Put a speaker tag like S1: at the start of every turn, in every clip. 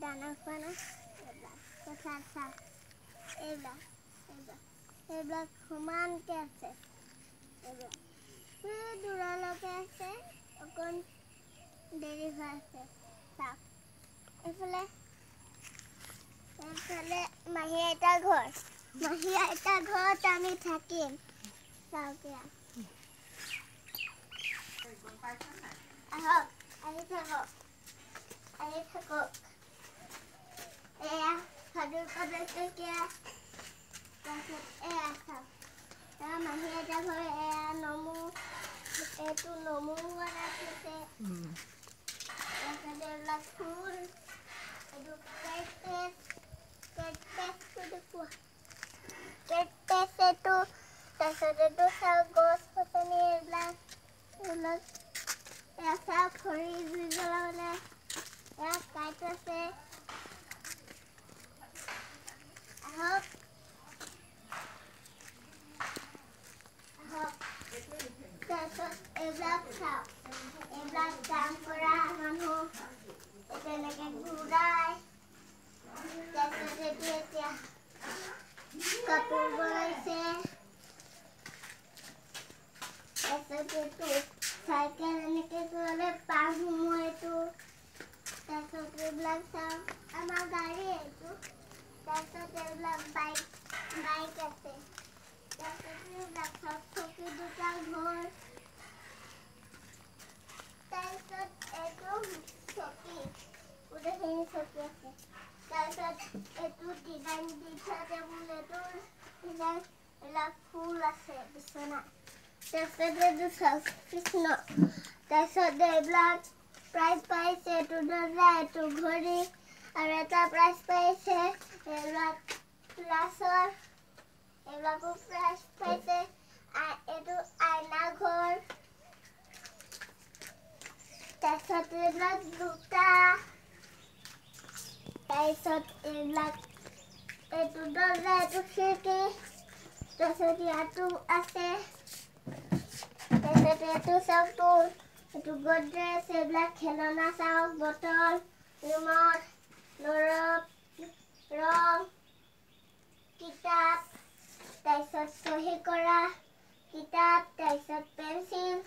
S1: দানা খোৱা না কথা চাহ এইবিলাক সমানকৈ আছে এইবিলাক দূৰলৈকে আছে অকণ দেৰি হৈ আছে চাওক এইফালে মাহী আইতাৰ ঘৰত আমি থাকিম চাওক আহক আহি থাকক এয়া সাধুৰ পদক্ষিয়া তাৰপিছত এয়া চাওক এয়া মাহী আইতাৰ ঘৰ এয়া নমু এইটো নমু বনাইছে তাৰপিছত এইবিলাক ফুল এইটো কেকটাছ এইটো তাৰপিছত এইটো চাওক গছ গছনি এইবিলাক এয়া চাওক খৰি জুই জ্বলাবলে এয়া কাইট আছে আহক তাৰপিছত এইবিলাক চাওক এইবিলাক কাম কৰা মানুহ তেনেকৈ ঘূৰাই তাৰপিছত এইটো এতিয়া কাপোৰ বনাইছে তাৰপিছত এইটো চাইকেল এনেকৈ গ'লে পাৰ সোমোৱাইটো তাৰপিছত এইবিলাক চাওক আমাৰ গাড়ী এইটো তাৰপিছত এইবিলাক বাইক আছে তাৰপিছত এইবিলাক চাওক চকী দুটা ঘৰ তাৰপিছত এইটো চকী গোটেইখিনি চকী আছে তাৰপিছত এইটো ডিজাইন দি থোৱা টেবুল এইটো ডিজাইন এইবিলাক ফুল আছে বিচনা তাৰপিছত এইটো চাওক কৃষ্ণ তাৰপিছত এইবিলাক প্ৰাইজ পাইছে এইটো দৰ্জা এইটো ঘড়ী আৰু এটা প্ৰাইজ পাইছে এইবিলাক ক্লাছৰ এইবিলাকো প্ৰাইজ পাইছে এইটো আইনা ঘৰ তাৰপিছত এইবিলাক জোতা তাৰপিছত এইবিলাক এইটো দৰ্জা এইটো খিৰিকী তাৰপিছত ইয়াতো আছে তাৰপিছত এইটো চাওক টুল এইটো গডৰেজ এইবিলাক খেলনা চাওক বটল ৰিমট ৰং কিতাপ তাৰপিছত চহী কৰা কিতাপ তাৰপিছত পেঞ্চিল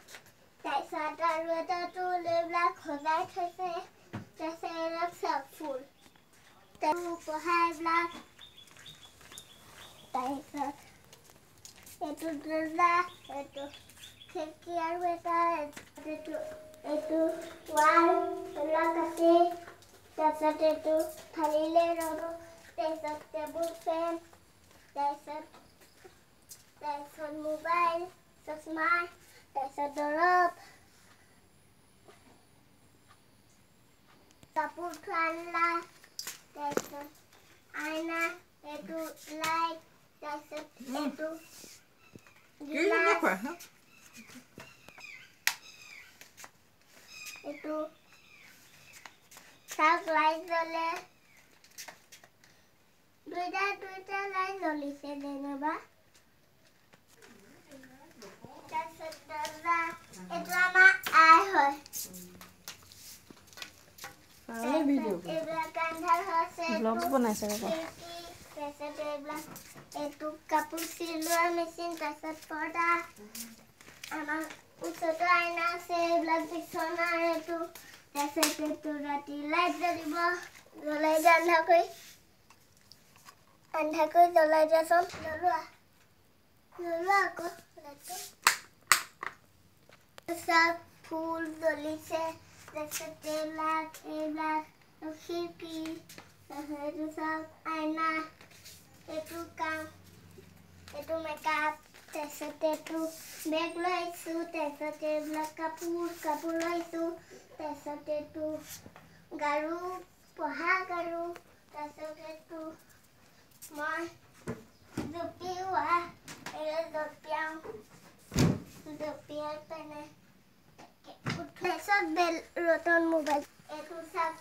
S1: তাৰপিছত আৰু এটা টুল এইবিলাক সজাই থৈছে তাৰপিছত এইবিলাক চাওক ফুল পঢ়া এইবিলাক তাৰপিছত এইটো দৰ্জা এইটো খিৰিকী আৰু এটা এইটো ৱাল এইবিলাক আছে তাৰপিছত এইটো ফালিলে ৰ'ব তাৰপিছত টেবুল ফেন তাৰপিছত মোবাইল চশমা তাৰপিছত দৰৱ কাপোৰ থোৱা আলনা তাৰপিছত আইনা এইটো লাইট তাৰপিছত এইটো গিলাচ এইটো চাওক লাইট জ্বলে দুইটা লাইট জ্বলিছে যেনিবা তাৰপিছত দৰ্জা এইটো আমাৰ আই হয় এইবিলাক আন্ধাৰ হৈছে তাৰপিছত এইবিলাক এইটো কাপোৰ চিলোৱা মেচিন তাৰপিছত পৰ্দা আমাৰ ওচৰতো আইনা আছে এইবিলাক বিচনা এইটো তাৰপিছত এইটো ৰাতি লাইট জ্বলিব জ্বলাই দিয়া আন্ধাৰকৈ জ্বলাই দিয়াচোন জ্বলোৱা আকৌ লাইটটো চব ফুল জ্বলিছে তাৰপিছত এইবিলাক খিৰিকী এইটো চব আইনা এইটো এইটো মেকআপ তাৰপিছত এইটো বেগ লৈ আহিছোঁ তাৰপিছত এইবিলাক কাপোৰ লৈছোঁ তাৰপিছত এইটো গাৰু পঢ়া গাৰু তাৰপিছত এইটো মই জঁপিয়াই পেনে তাৰপিছত ৰতন মোবাইল এইটো চাওক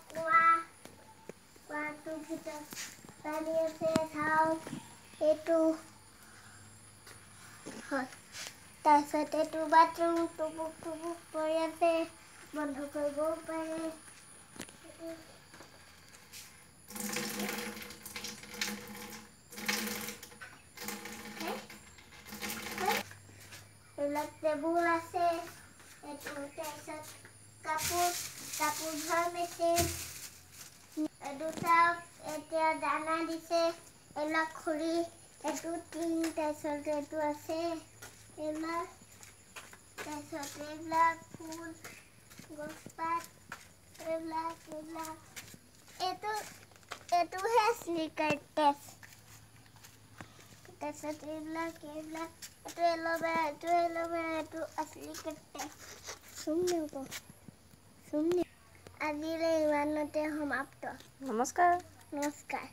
S1: কুৱাটোৰ ভিতৰত পানী আছে চাওক এইটো হয় তাৰপিছত এইটো বাথৰুম টুপুক পৰি আছে বন্ধ কৰিবও পাৰে কাপোৰ ধোৱা মেচিন এইটো চাওক এতিয়া দানা দিছে এইবিলাক খৰি এইটো টিং তাৰপিছত এইটো আছে এইবিলাক তাৰপিছত এইবিলাক ফুল গছপাত এইবিলাক এইটোহে স্লিকাৰ টেষ্ট তাৰপিছত এইবিলাক এইটো এল'ভেৰা এইটো আছলি টেষ্ট আজিলৈ ইমানতে সমাপ্ত
S2: নমস্কাৰ।
S1: নমস্কাৰ।